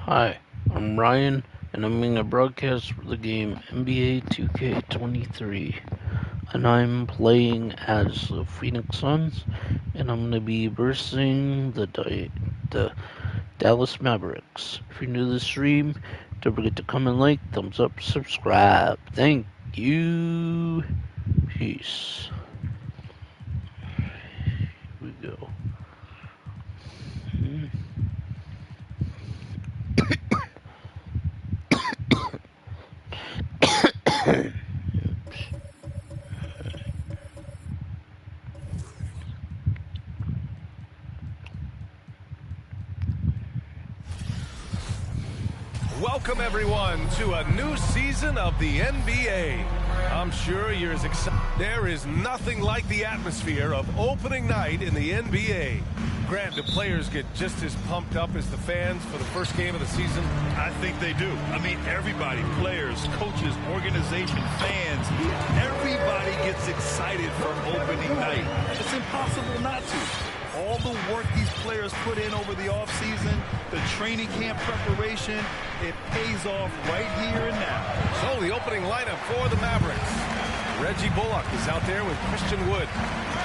Hi, I'm Ryan, and I'm making a broadcast for the game NBA 2K23. And I'm playing as the Phoenix Suns, and I'm going to be versing the Dallas Mavericks. If you're new to the stream, don't forget to comment, like, thumbs up, subscribe. Thank you. Peace. Here we go. Welcome, everyone, to a new season of the NBA. I'm sure you're as excited. There is nothing like the atmosphere of opening night in the NBA. Grant, do players get just as pumped up as the fans for the first game of the season? I think they do. I mean, everybody, players, coaches, organization, fans, everybody gets excited for opening night. It's impossible not to. All the work these players put in over the offseason, the training camp preparation, it pays off right here and now. So the opening lineup for the Mavericks. Reggie Bullock is out there with Christian Wood.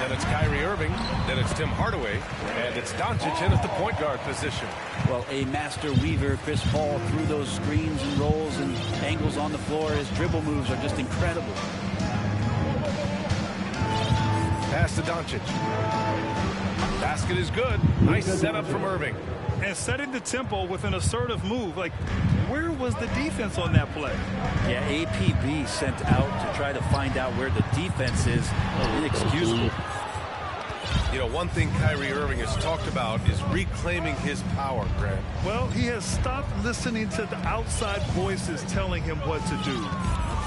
Then it's Kyrie Irving. Then it's Tim Hardaway. And it's Doncic in at the point guard position. Well, a master weaver, Chris Paul, through those screens and rolls and angles on the floor. His dribble moves are just incredible. Pass to Doncic. Basket is good. Nice setup from Irving. And setting the tempo with an assertive move. Like, where was the defense on that play? Yeah, APB sent out to try to find out where the defense is. Inexcusable. You know, one thing Kyrie Irving has talked about is reclaiming his power, Grant. Well, he has stopped listening to the outside voices telling him what to do.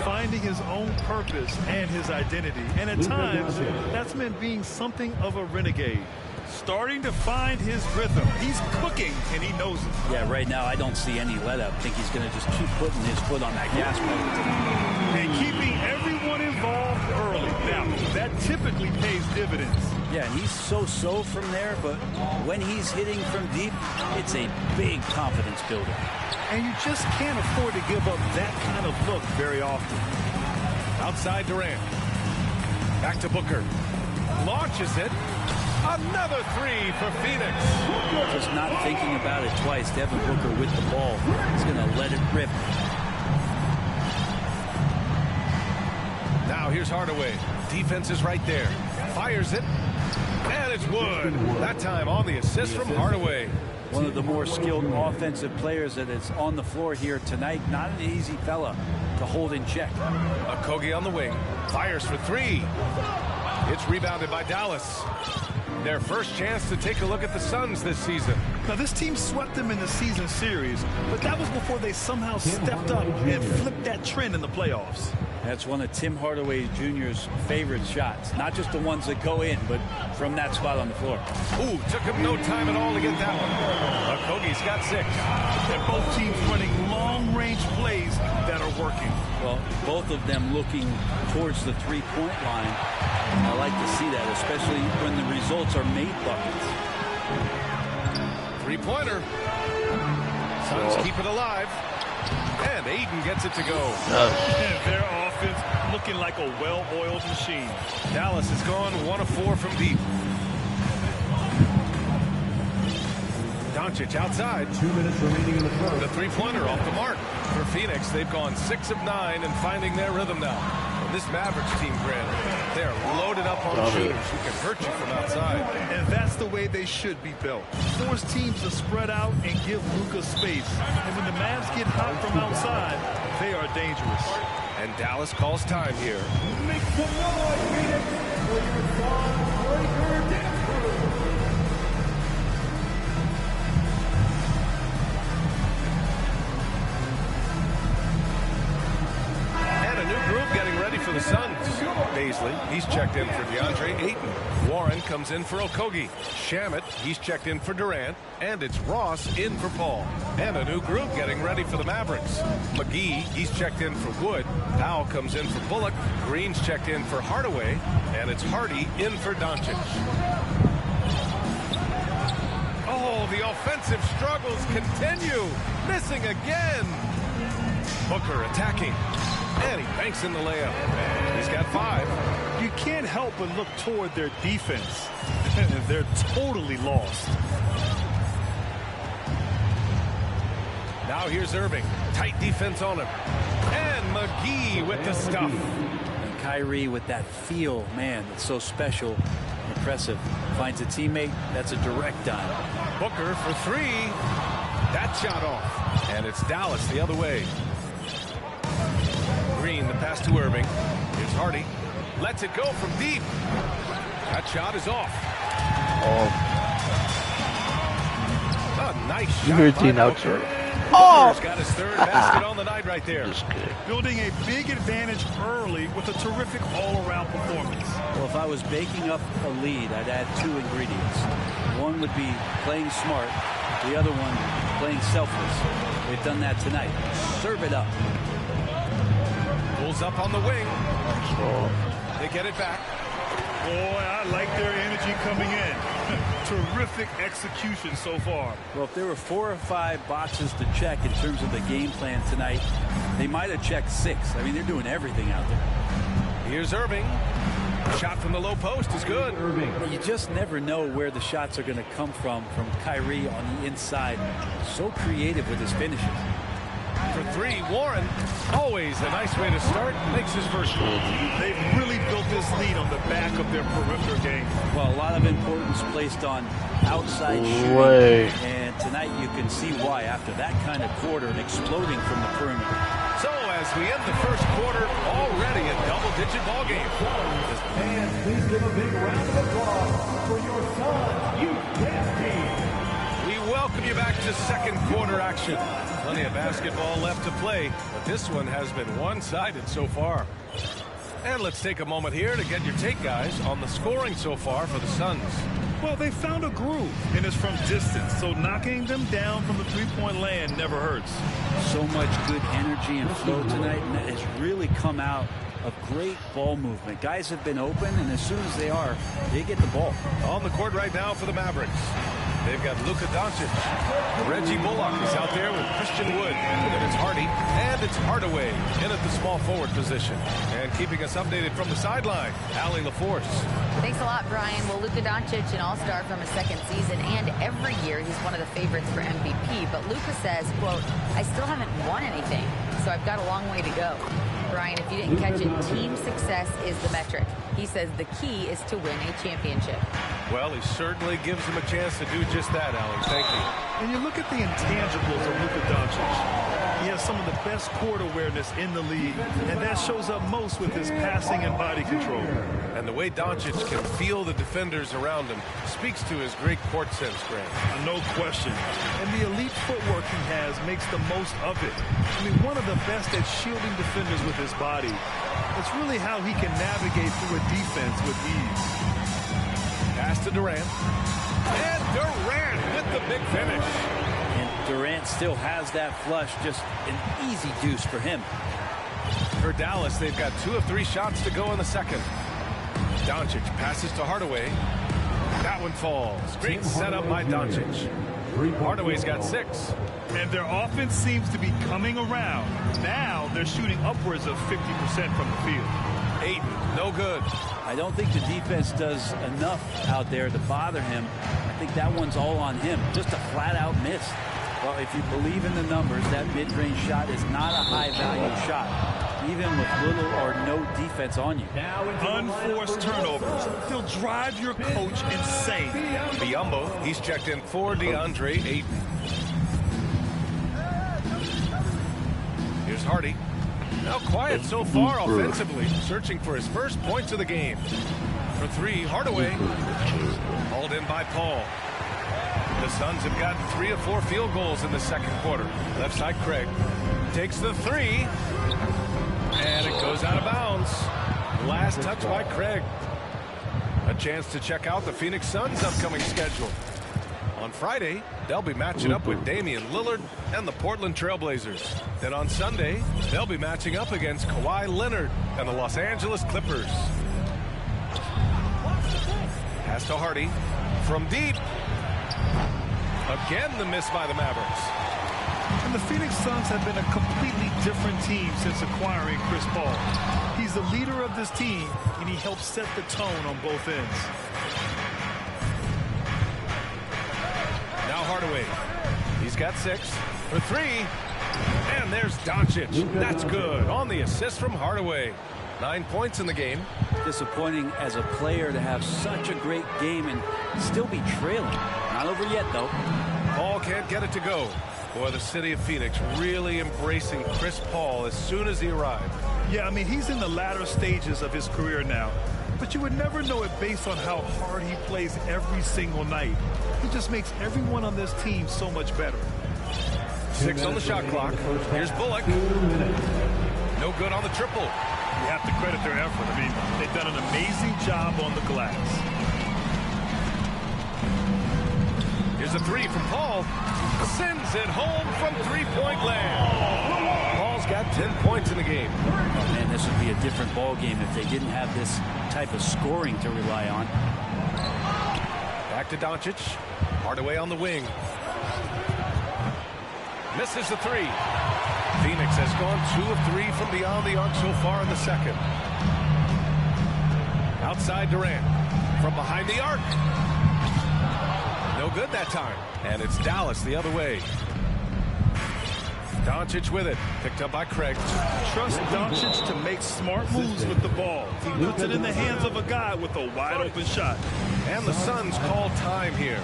Finding his own purpose and his identity. And at times, that's meant being something of a renegade. Starting to find his rhythm. He's cooking, and he knows it. Yeah, right now I don't see any let up. I think he's going to just keep putting his foot on that gas pedal. And keeping everyone involved early. Now, that typically pays dividends. Yeah, and he's so-so from there, but when he's hitting from deep, it's a big confidence builder. And you just can't afford to give up that kind of look very often. Outside Durant. Back to Booker. Launches it. Another three for Phoenix. Just not thinking about it twice. Devin Booker with the ball. He's going to let it rip. Now here's Hardaway. Defense is right there. Fires it. And it's Wood. That time on the assist from Hardaway. One of the more skilled offensive players that is on the floor here tonight. Not an easy fella to hold in check. Okogie on the wing. Fires for three. It's rebounded by Dallas. Their first chance to take a look at the Suns this season. Now, this team swept them in the season series, but that was before they somehow stepped up and flipped that trend in the playoffs. That's one of Tim Hardaway Jr.'s favorite shots. Not just the ones that go in, but from that spot on the floor. Ooh, took him no time at all to get that one. Okogie's got 6. And both teams running long-range plays that are working. Well, both of them looking towards the three-point line. I like to see that, especially when the results are made buckets. Three-pointer. Suns keep it alive. And Aiden gets it to go. And their offense looking like a well-oiled machine. Dallas has gone 1 of 4 from deep. Doncic outside. 2 minutes remaining in the first. The three-pointer off the mark. For Phoenix, they've gone 6 of 9 and finding their rhythm now. This Mavericks team, Grant, they're loaded up on shooters who can hurt you from outside. And that's the way they should be built. Force teams to spread out and give Luka space. And when the Mavs get hot from outside, they are dangerous. And Dallas calls time here. Make some noise, Phoenix, for your Dawnbreaker dance crew. Getting ready for the Suns. Baisley, he's checked in for DeAndre Ayton. Warren comes in for Okogie. Shamet, he's checked in for Durant. And it's Ross in for Paul. And a new group getting ready for the Mavericks. McGee, he's checked in for Wood. Powell comes in for Bullock. Green's checked in for Hardaway. And it's Hardy in for Doncic. Oh, the offensive struggles continue. Missing again. Booker attacking. And he banks in the layup. He's got 5. You can't help but look toward their defense. They're totally lost. Now here's Irving. Tight defense on him. And McGee with the stuff. And Kyrie with that feel, man, it's so special. Impressive. Finds a teammate. That's a direct dime. Booker for 3. That shot off. And it's Dallas the other way. Green, the pass to Irving. Here's Hardy. Lets it go from deep. That shot is off. A nice shot. 13 outside. Booker's got his 3rd basket on the night right there. Building a big advantage early with a terrific all-around performance. Well, if I was baking up a lead, I'd add 2 ingredients. One would be playing smart. The other one, playing selfless. They've done that tonight. Serve it up. Pulls up on the wing. They get it back. Boy, I like their energy coming in. Terrific execution so far. Well, if there were 4 or 5 boxes to check in terms of the game plan tonight, they might have checked 6. I mean, they're doing everything out there. Here's Irving. Shot from the low post is good. You just never know where the shots are going to come from Kyrie on the inside. So creative with his finishes. For 3, Warren. Always a nice way to start. Makes his first goal. They've really built this lead on the back of their perimeter game. Well, a lot of importance placed on outside shooting. And tonight you can see why after that kind of quarter and exploding from the perimeter. So as we end the first quarter, already a double-digit ball game. And please give a big round of applause for your Suns youth team. We welcome you back to second quarter action. Plenty of basketball left to play, but this one has been one-sided so far. And let's take a moment here to get your take, guys, on the scoring so far for the Suns. Well, they found a groove, and it's from distance, so knocking them down from the three-point land never hurts. So much good energy and flow tonight, and that has really come out of great ball movement. Guys have been open, and as soon as they are, they get the ball. On the court right now for the Mavericks. They've got Luka Doncic. Reggie Bullock is out there with Christian Wood. And it's Hardy. And it's Hardaway in at the small forward position. And keeping us updated from the sideline, Allie LaForce. Thanks a lot, Brian. Well, Luka Doncic, an all-star from his second season, and every year he's one of the favorites for MVP. But Luka says, quote, I still haven't won anything, so I've got a long way to go. Brian, if you didn't catch it, team success is the metric. He says the key is to win a championship. Well, he certainly gives him a chance to do just that, Alan. Thank you. And you look at the intangibles of Luka Doncic. He has some of the best court awareness in the league, and that shows up most with his passing and body control. And the way Doncic can feel the defenders around him speaks to his great court sense, Grant. No question. And the elite footwork he has makes the most of it. I mean, one of the best at shielding defenders with his body. It's really how he can navigate through a defense with ease. Pass to Durant. And Durant with the big finish. And Durant still has that flush, just an easy deuce for him. For Dallas, they've got 2 of 3 shots to go in the second. Doncic passes to Hardaway. That one falls. Great setup by Doncic. Hardaway's got 6. And their offense seems to be coming around. Now they're shooting upwards of 50% from the field. 8, no good. I don't think the defense does enough out there to bother him. I think that one's all on him. Just a flat-out miss. Well, if you believe in the numbers, that mid-range shot is not a high-value shot, even with little or no defense on you. Unforced turnovers. They'll drive your coach insane. Biyombo, he's checked in for DeAndre Ayton. Here's Hardy. Now quiet so far offensively, searching for his first points of the game. For 3, Hardaway. Hauled in by Paul. The Suns have gotten 3 of 4 field goals in the second quarter. Left side, Craig. Takes the 3. And it goes out of bounds. Last touch by Craig. A chance to check out the Phoenix Suns' upcoming schedule. On Friday, they'll be matching up with Damian Lillard and the Portland Trailblazers. Then on Sunday, they'll be matching up against Kawhi Leonard and the Los Angeles Clippers. Pass to Hardy. From deep. Again, the miss by the Mavericks. And the Phoenix Suns have been a completely different team since acquiring Chris Paul. He's the leader of this team, and he helps set the tone on both ends. Now Hardaway. He's got 6 for 3. And there's Doncic. That's good on the assist from Hardaway. 9 points in the game. Disappointing as a player to have such a great game and still be trailing. Not over yet, though. Paul can't get it to go. Boy, the city of Phoenix really embracing Chris Paul as soon as he arrived. Yeah, I mean, he's in the latter stages of his career now. But you would never know it based on how hard he plays every single night. He just makes everyone on this team so much better. 6 on the shot clock. Here's Bullock. No good on the triple. You have to credit their effort. I mean, they've done an amazing job on the glass. Here's a 3 from Paul. Sends it home from three-point land. Paul's got 10 points in the game. Oh, man, this would be a different ball game if they didn't have this type of scoring to rely on. Back to Doncic. Hardaway on the wing. Misses the 3. Phoenix has gone 2 of 3 from beyond the arc so far in the second. Outside Durant. From behind the arc. No good that time. And it's Dallas the other way. Doncic with it. Picked up by Craig. Trust Doncic to make smart moves with the ball. He puts it in the hands of a guy with a wide open shot. And the Suns call time here.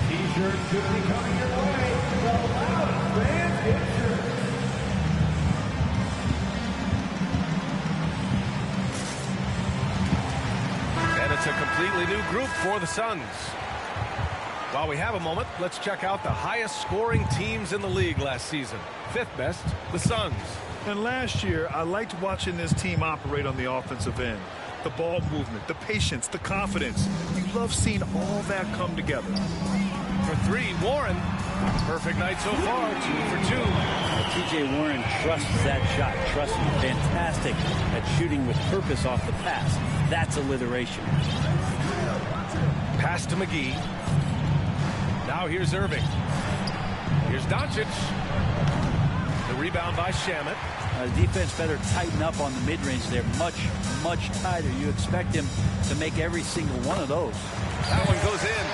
T-shirt should be coming your way. The loudest fans get shirts. And it's a completely new group for the Suns. While we have a moment, let's check out the highest scoring teams in the league last season. 5th best, the Suns. And last year, I liked watching this team operate on the offensive end. The ball movement, the patience, the confidence. You love seeing all that come together. For 3, Warren. Perfect night so far, 2 for 2. T.J. Warren trusts that shot. Trusts him. Fantastic at shooting with purpose off the pass. That's alliteration. Pass to McGee. Now here's Irving. Here's Doncic. The rebound by Shamet. The defense better tighten up on the mid-range. They're much, much tighter. You expect him to make every single one of those. That one goes in.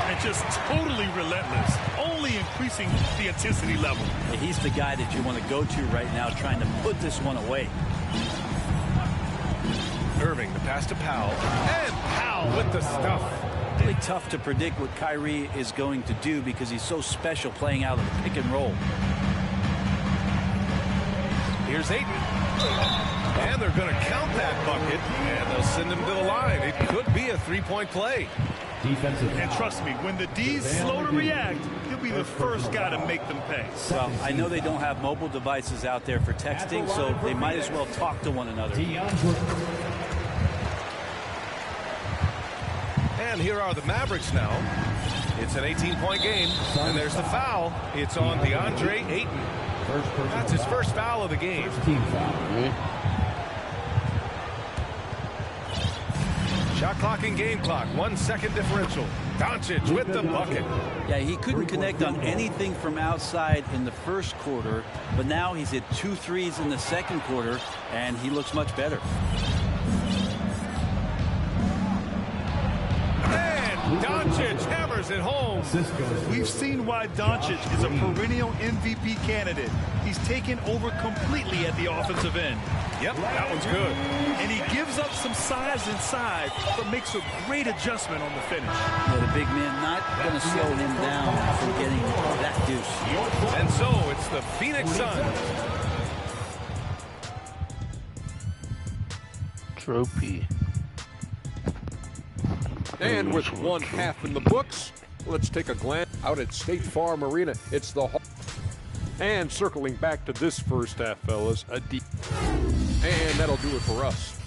And just totally relentless, only increasing the intensity level. He's the guy that you want to go to right now trying to put this one away. Irving, the pass to Powell. And Powell with the stuff. Really tough to predict what Kyrie is going to do because he's so special playing out of the pick and roll. Here's Ayton. And they're going to count that bucket, and they'll send him to the line. It could be a 3-point play. And trust me, when the D's slow to react, he'll be the first guy to make them pay. Well, I know they don't have mobile devices out there for texting, so they might as well talk to one another. And here are the Mavericks now. It's an 18-point game, and there's the foul. It's on DeAndre Ayton. That's his first foul of the game. Shot clock and game clock, 1 second differential. Doncic with the bucket. Yeah, he couldn't connect on anything from outside in the first quarter, but now he's hit 2 threes in the second quarter, and he looks much better. Doncic hammers it home. We've seen why Doncic is a perennial MVP candidate. He's taken over completely at the offensive end. Yep, that one's good. And he gives up some size inside, but makes a great adjustment on the finish. Yeah, the big man not going to slow him down from getting that deuce. And so it's the Phoenix Suns. Trophy. And with one half in the books, let's take a glance out at State Farm Arena. It's the and circling back to this first half, fellas, and that'll do it for us.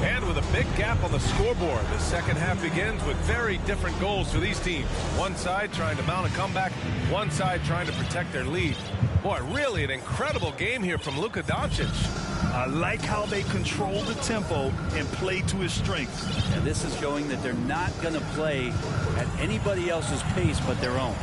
And with a big gap on the scoreboard, the second half begins with very different goals for these teams. One side trying to mount a comeback, one side trying to protect their lead. Boy, really an incredible game here from Luka Doncic. I like how they control the tempo and play to his strengths. And this is showing that they're not going to play at anybody else's pace but their own.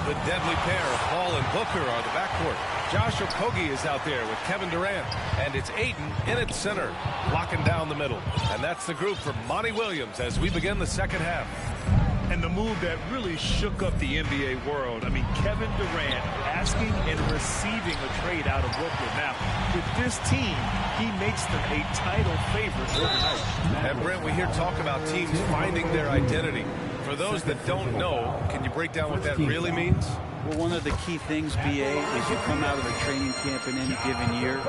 The deadly pair of Paul and Booker are the backcourt. Josh Okogie is out there with Kevin Durant. And it's Ayton in its center, locking down the middle. And that's the group for Monty Williams as we begin the second half. And the move that really shook up the NBA world. I mean, Kevin Durant asking and receiving a trade out of Brooklyn. Now, with this team, he makes them a title favorite overnight. And Brent, we hear talk about teams finding their identity. For those that don't know, can you break down what that really means? Well, one of the key things, BA, is you come out of a training camp in any given year,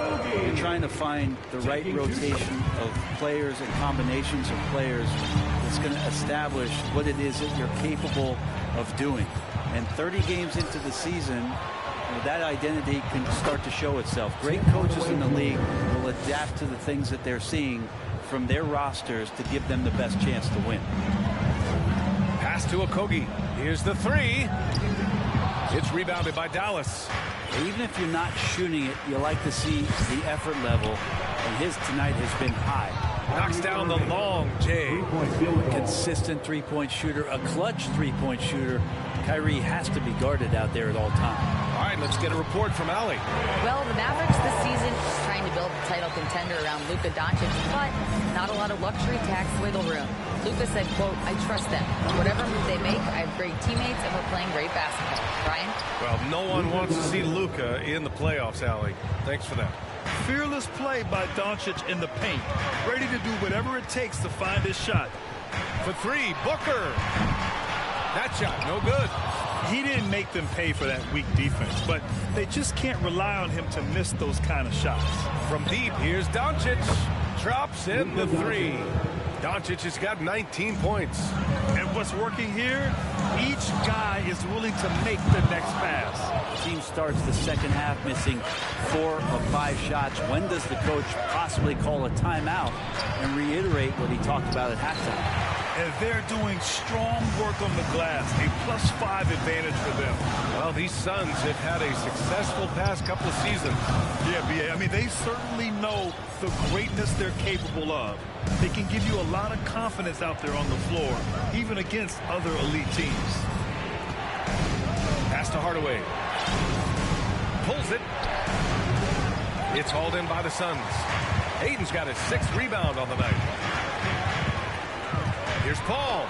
you're trying to find the right rotation of players and combinations of players that's going to establish what it is that you're capable of doing. And 30 games into the season, that identity can start to show itself. Great coaches in the league will adapt to the things that they're seeing from their rosters to give them the best chance to win. Pass to Okogie. Here's the three. It's rebounded by Dallas. Even if you're not shooting it, you like to see the effort level, and his tonight has been high. Knocks down the long J. Consistent three-point shooter, a clutch three-point shooter. Kyrie has to be guarded out there at all times. All right, let's get a report from Allie. Well, the Mavericks this season is trying to build a title contender around Luka Doncic, but not a lot of luxury tax wiggle room. Luka said, quote, I trust them. Whatever move they make, I have great teammates, and we're playing great basketball. Brian? Well, no one wants to see Luka in the playoffs, Allie. Thanks for that. Fearless play by Doncic in the paint. Ready to do whatever it takes to find his shot. For three, Booker. That shot, no good. He didn't make them pay for that weak defense, but they just can't rely on him to miss those kind of shots. From deep, here's Doncic. Drops in the three. Doncic has got 19 points. And what's working here? Each guy is willing to make the next pass. The team starts the second half missing 4 of 5 shots. When does the coach possibly call a timeout and reiterate what he talked about at halftime? And they're doing strong work on the glass, a +5 advantage for them. Well, these Suns have had a successful past couple of seasons. Yeah, BA. I mean, they certainly know the greatness they're capable of. They can give you a lot of confidence out there on the floor, even against other elite teams. Pass to Hardaway. Pulls it. It's hauled in by the Suns. Ayton's got his 6th rebound on the night. Here's Paul.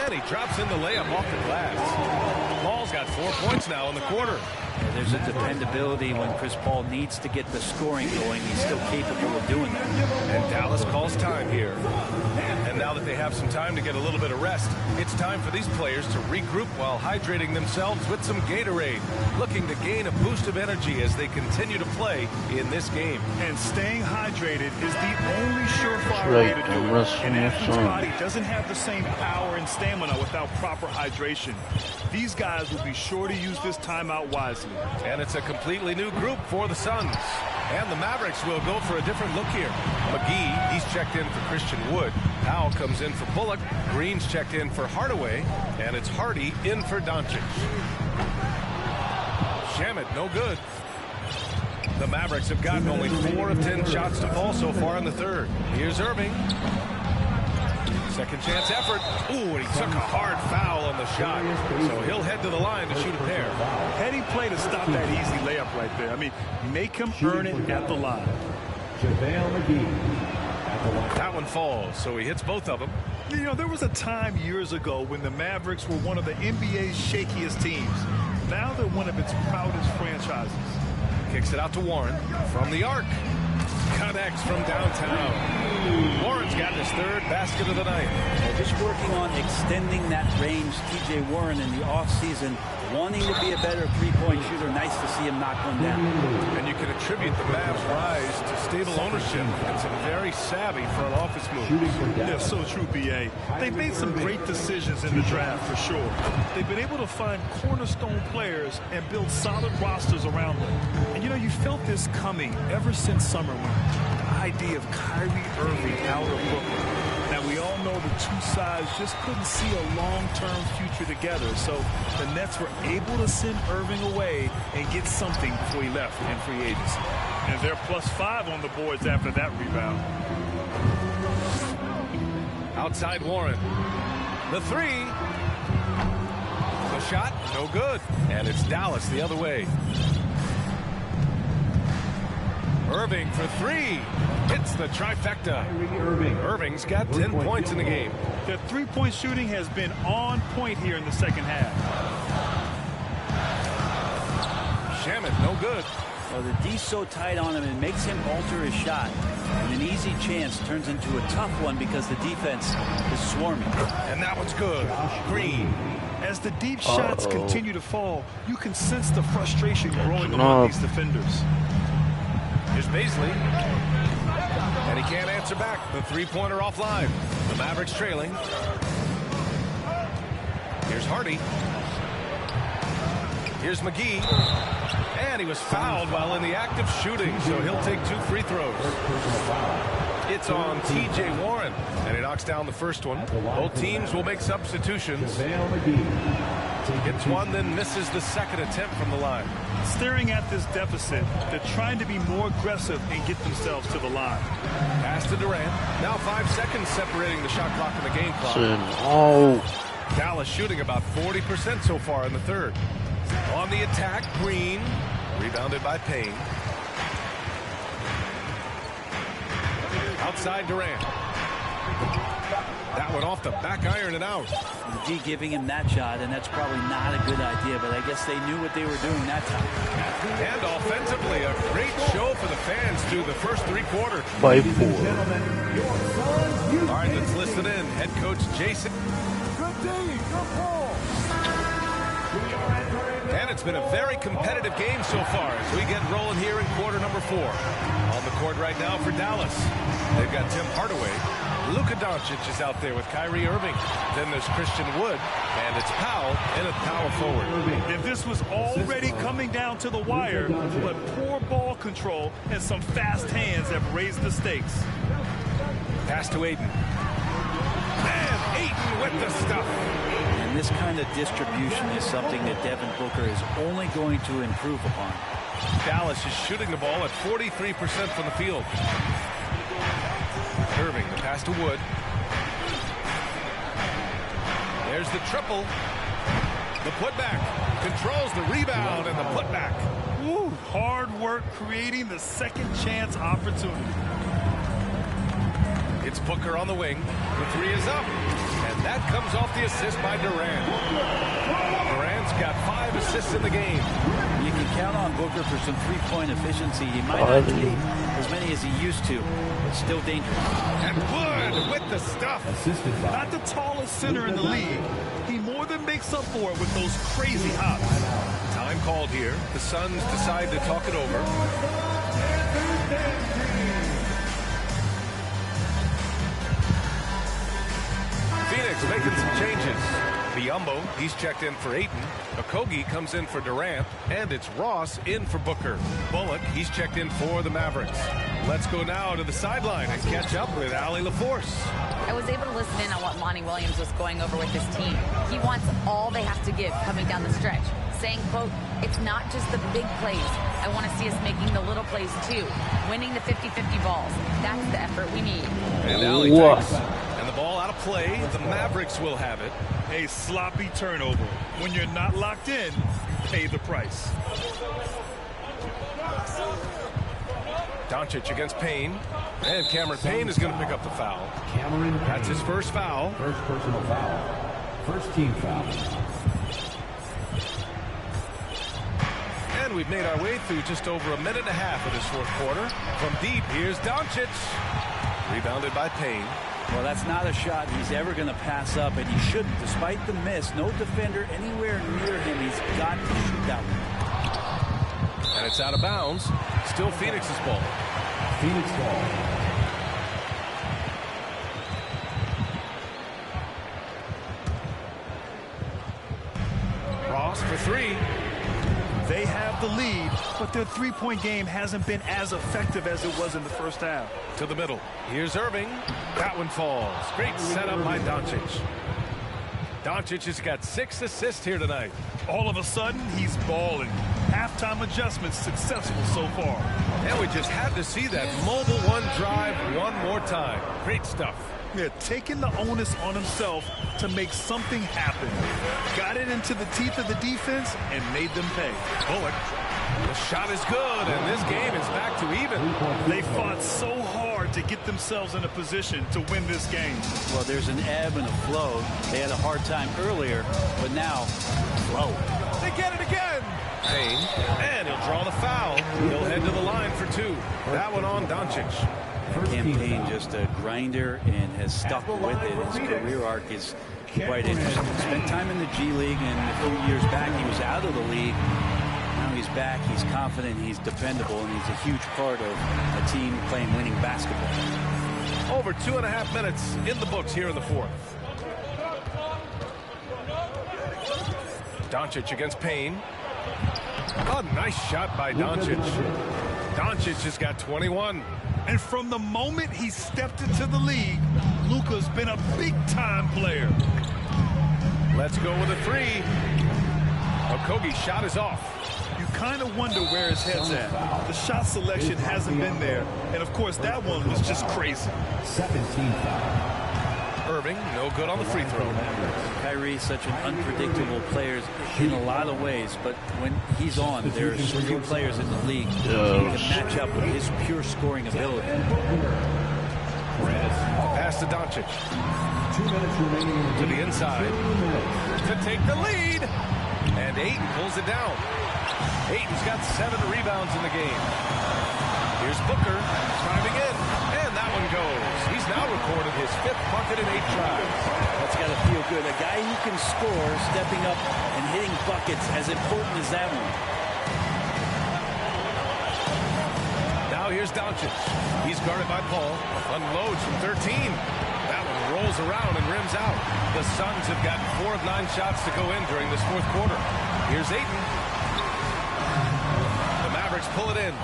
And he drops in the layup off the glass. Paul's got 4 points now in the quarter. There's a dependability when Chris Paul needs to get the scoring going. He's still capable of doing that. And Dallas calls time here. And now that they have some time to get a little bit of rest, it's time for these players to regroup while hydrating themselves with some Gatorade, looking to gain a boost of energy as they continue to play in this game. And staying hydrated is the only surefire way to do it. An athlete's body doesn't have the same power and stamina without proper hydration. These guys will be sure to use this timeout wisely. And it's a completely new group for the Suns. And the Mavericks will go for a different look here. McGee, he's checked in for Christian Wood. Powell comes in for Bullock. Green's checked in for Hardaway. And it's Hardy in for Doncic. Shamet, no good. The Mavericks have gotten only 4 of 10 shots to fall so far in the third. Here's Irving. Second chance effort. Ooh, and he took a hard foul on the shot. So he'll head to the line to shoot a pair. Heady play to stop that easy layup right there. I mean, make him earn it at the line. JaVale McGee. That one falls, so he hits both of them. You know, there was a time years ago when the Mavericks were one of the NBA's shakiest teams. Now they're one of its proudest franchises. Kicks it out to Warren from the arc. Connects from downtown. Warren's got his 3rd basket of the night. Just working on extending that range. TJ Warren in the offseason wanting to be a better three-point shooter. Nice to see him knock one down. And you can attribute the Mavs' rise to stable ownership and some very savvy front office moves. Yeah, so true, BA. They've made some great decisions in the draft for sure. They've been able to find cornerstone players and build solid rosters around them. And you know, you felt this coming ever since summer when the idea of Kyrie Irving out of Brooklyn. Now we all know the two sides just couldn't see a long-term future together. So the Nets were able to send Irving away and get something before he left in free agency. And they're +5 on the boards after that rebound. Outside Warren. The three. The shot, no good. And it's Dallas the other way. Irving for three. Hits the trifecta. Irving's got 10 points in the game. The three-point shooting has been on point here in the second half. Shamet, no good. Well, the D's so tight on him, it makes him alter his shot. And an easy chance turns into a tough one because the defense is swarming. And that one's good. Green. As the deep shots continue to fall, you can sense the frustration growing among these defenders. Here's Bazley. And he can't answer back. The three-pointer offline. The Mavericks trailing. Here's Hardy. Here's McGee. And he was fouled while in the act of shooting, so he'll take 2 free throws. It's on T.J. Warren, and he knocks down the first one. Both teams will make substitutions. Gets one, then misses the second attempt from the line. Staring at this deficit, they're trying to be more aggressive and get themselves to the line. Pass to Durant. Now 5 seconds separating the shot clock and the game clock. Dallas shooting about 40% so far in the third. On the attack, Green. Rebounded by Payne. Outside Durant. That one off the back iron and out. D giving him that shot, and that's probably not a good idea, but I guess they knew what they were doing that time. And offensively, a great show for the fans through the first 3 quarters. By 4. All right, let's listen in. Head coach Jason. And it's been a very competitive game so far as we get rolling here in quarter number 4. On the court right now for Dallas. They've got Tim Hardaway. Luka Doncic is out there with Kyrie Irving. Then there's Christian Wood, and it's Powell in at power forward. And this was already coming down to the wire, but poor ball control and some fast hands have raised the stakes. Pass to Ayton. And Ayton with the stuff. And this kind of distribution is something that Devin Booker is only going to improve upon. Dallas is shooting the ball at 43% from the field. Irving, the pass to Wood. There's the triple. The putback. Controls the rebound and the putback. Woo, hard work creating the second chance opportunity. It's Booker on the wing. The three is up. And that comes off the assist by Durant. Durant's got 5 assists in the game. You can count on Booker for some three-point efficiency. He might not take as many as he used to, but still dangerous. And Wood with the stuff. Not the tallest center in the league. He more than makes up for it with those crazy hops. Time called here. The Suns decide to talk it over. Phoenix making some changes. Biyombo, he's checked in for Ayton. Okogie comes in for Durant. And it's Ross in for Booker. Bullock, he's checked in for the Mavericks. Let's go now to the sideline and catch up with Allie LaForce. I was able to listen in on what Monty Williams was going over with his team. He wants all they have to give coming down the stretch, saying, quote, it's not just the big plays. I want to see us making the little plays too, winning the 50-50 balls. That's the effort we need. And Allie takes. And the ball out of play. The Mavericks will have it. A sloppy turnover. When you're not locked in, pay the price. Doncic against Payne. And Cameron Payne is going to pick up the foul. That's his first foul. First personal foul. First team foul. And we've made our way through just over a minute and a half of this fourth quarter. From deep, here's Doncic. Rebounded by Payne. Well, that's not a shot he's ever going to pass up, and he shouldn't. Despite the miss, no defender anywhere near him. He's got to shoot that one. And it's out of bounds. Still Phoenix's ball. Phoenix ball. Ross for three. They have the lead, but their three-point game hasn't been as effective as it was in the first half. To the middle. Here's Irving. That one falls. Great setup by Doncic. Doncic has got 6 assists here tonight. All of a sudden, he's balling. Halftime adjustments successful so far. And we just had to see that mobile one drive one more time. Great stuff. Yeah, taking the onus on himself to make something happen. Got it into the teeth of the defense and made them pay. Bullock. The shot is good, and this game is back to even. They fought so hard to get themselves in a position to win this game. Well, there's an ebb and a flow. They had a hard time earlier, but now, flow. They get it again. Payne, and he'll draw the foul. He'll head to the line for 2. That one on Doncic. Cam Payne just a grinder and has stuck with it. His career arc is quite interesting. Spent time in the G League, and a few years back he was out of the league. Now he's back, he's confident, he's dependable, and he's a huge part of a team playing winning basketball. Over 2.5 minutes in the books here in the 4th. Doncic against Payne. A nice shot by Doncic. Doncic has got 21. And from the moment he stepped into the league, Luka's been a big-time player. Let's go with a 3. Okogie's shot is off. You kind of wonder where his head's at. The shot selection hasn't been there. And, of course, that one was just crazy. 17 foul. Irving, no good on the free throw. Kyrie, such an unpredictable player in a lot of ways, but when he's on, there's few players in the league who can match up with his pure scoring ability. Pass to Doncic. 2 minutes remaining. To the inside. To take the lead. And Ayton pulls it down. Ayton's got 7 rebounds in the game. Here's Booker driving in. And that one goes. He's now recorded his 5th bucket in 8 tries. That's got to feel good. A guy who can score, stepping up and hitting buckets, as important as that one. Now here's Doncic. He's guarded by Paul. Unloads from 13. That one rolls around and rims out. The Suns have gotten 4 of 9 shots to go in during this 4th quarter. Here's Ayton. The Mavericks pull it in.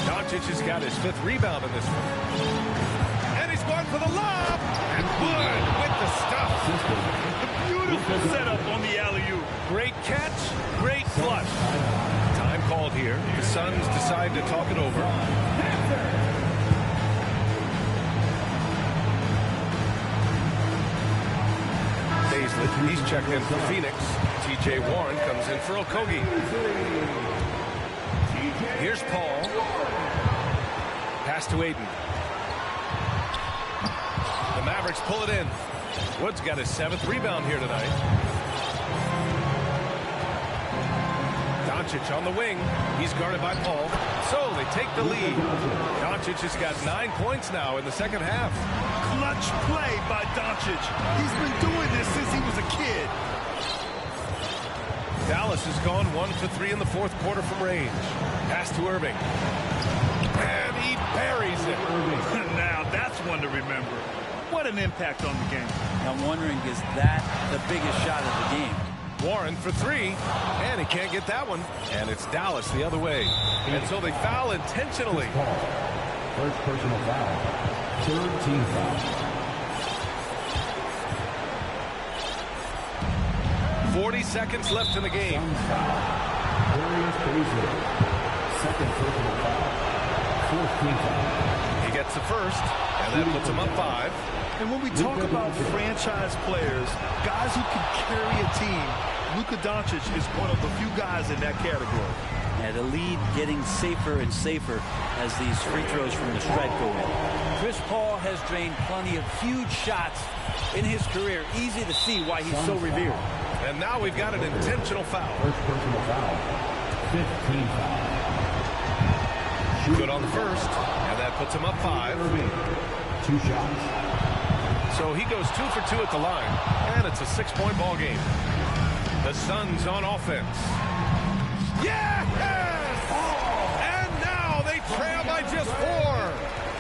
Doncic has got his 5th rebound in this one. And he's going for the lob. And Wood with the stuff. A beautiful setup on the alley-oop. Great catch, great flush. Time called here. The Suns decide to talk it over. Baisley, he's checked in for Phoenix. T.J. Warren comes in for Okogie. Here's Paul. Pass to Ayton. The Mavericks pull it in. Wood's got his 7th rebound here tonight. Doncic on the wing. He's guarded by Paul. So they take the lead. Doncic has got 9 points now in the second half. Clutch play by Doncic. He's been doing this since he was a kid. Dallas has gone 1 for 3 in the 4th quarter from range. Pass to Irving. And he buries it. Now that's one to remember. What an impact on the game. I'm wondering, is that the biggest shot of the game? Warren for 3, and he can't get that one. And it's Dallas the other way. And so they foul intentionally. First personal foul. 3rd team foul. 40 seconds left in the game. Darius Baisley. 2nd personal foul. 4th team foul. He gets the first, and that puts him up 5. And when we talk about franchise players, guys who can carry a team, Luka Doncic is one of the few guys in that category. And the lead getting safer and safer as these free throws from the stripe go in. Chris Paul has drained plenty of huge shots in his career. Easy to see why he's so revered. And now we've got an intentional foul. First personal foul. 5th team foul. Good on the first, and that puts him up 5. 2 shots. So he goes 2 for 2 at the line, and it's a 6-point ball game. The Suns on offense. Yes! And now they trail by just 4.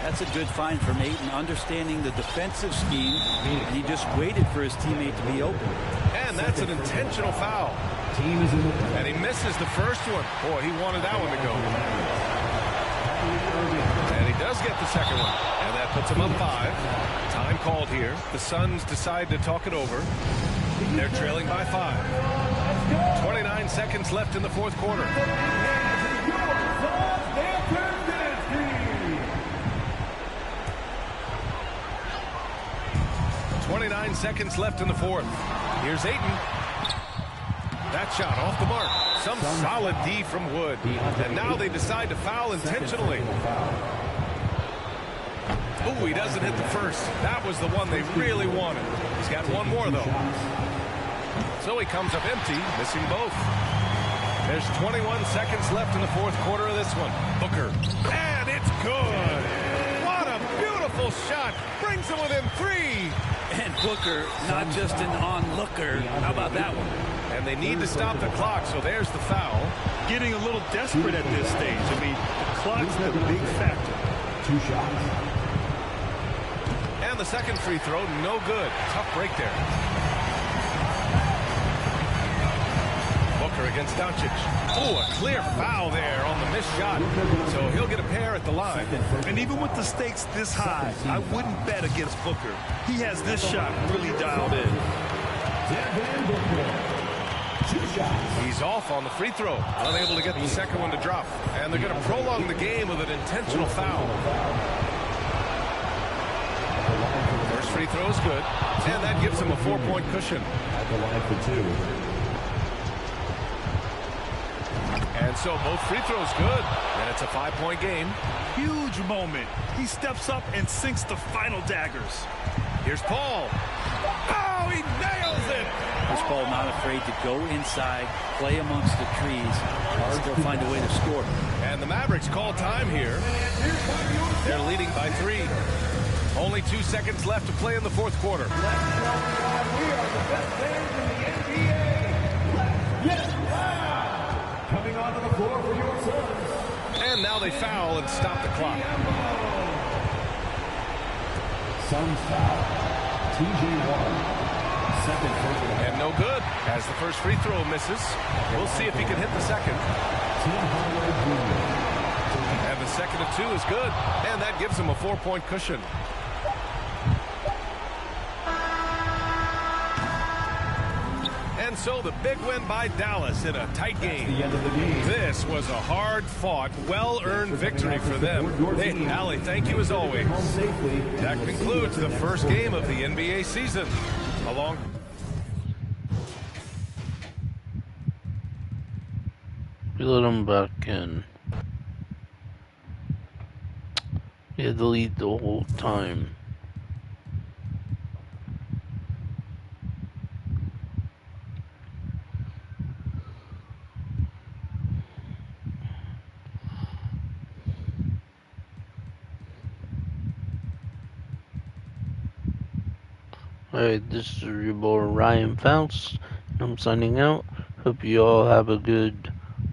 That's a good find from Ayton, understanding the defensive scheme, and he just waited for his teammate to be open. And that's an intentional foul. Team is in the And he misses the first one. Boy, he wanted that one to go. And he does get the second one. And that puts him up 5. Time called here. The Suns decide to talk it over. They're trailing by 5. 29 seconds left in the fourth quarter. 29 seconds left in the fourth. Here's Ayton. That shot off the mark. Some solid D from Wood. And now they decide to foul intentionally. Ooh, he doesn't hit the first. That was the one they really wanted. He's got one more, though. So he comes up empty, missing both. There's 21 seconds left in the fourth quarter of this one. Booker. And it's good. What a beautiful shot. Brings him within 3. And Booker, not just an onlooker. How about that one? And they need to stop the clock, so there's the foul. Getting a little desperate at this stage. I mean, the clock's the big factor. 2 shots. And the second free throw, no good. Tough break there. Booker against Doncic. Oh, a clear foul there on the missed shot. So he'll get a pair at the line. And even with the stakes this high, I wouldn't bet against Booker. He has this shot really dialed in. Devin Booker. 2 shots. He's off on the free throw. Unable to get the second one to drop. And they're going to prolong the game with an intentional foul. First free throw is good. And that gives him a 4-point cushion. At the line for 2. And so both free throws good. And it's a 5-point game. Huge moment. He steps up and sinks the final daggers. Here's Paul. Oh, he nails it. Chris Paul not afraid to go inside, play amongst the trees, and still find a way to score. And the Mavericks call time here. They're leading by 3. Only 2 seconds left to play in the fourth quarter. We are the best fans in the NBA. Yes, wow. Coming onto the floor for your Suns. And now they foul and stop the clock. Suns foul. TJ Warren. Second personal. And no good as the first free throw misses. We'll see if he can hit the second. Tim Hardaway Jr. And the second of 2 is good. And that gives him a 4-point cushion. And so the big win by Dallas in a tight game. The end of the game. This was a hard-fought, well-earned victory for them. Hey, Allie, thank you as always. Home safely. That concludes the first game of the NBA season. Along. We let him back in. He had the lead the whole time. Alright, this is your boy Ryan Faust, and I'm signing out. Hope you all have a good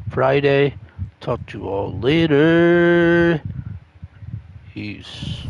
Friday. Talk to you all later. Peace.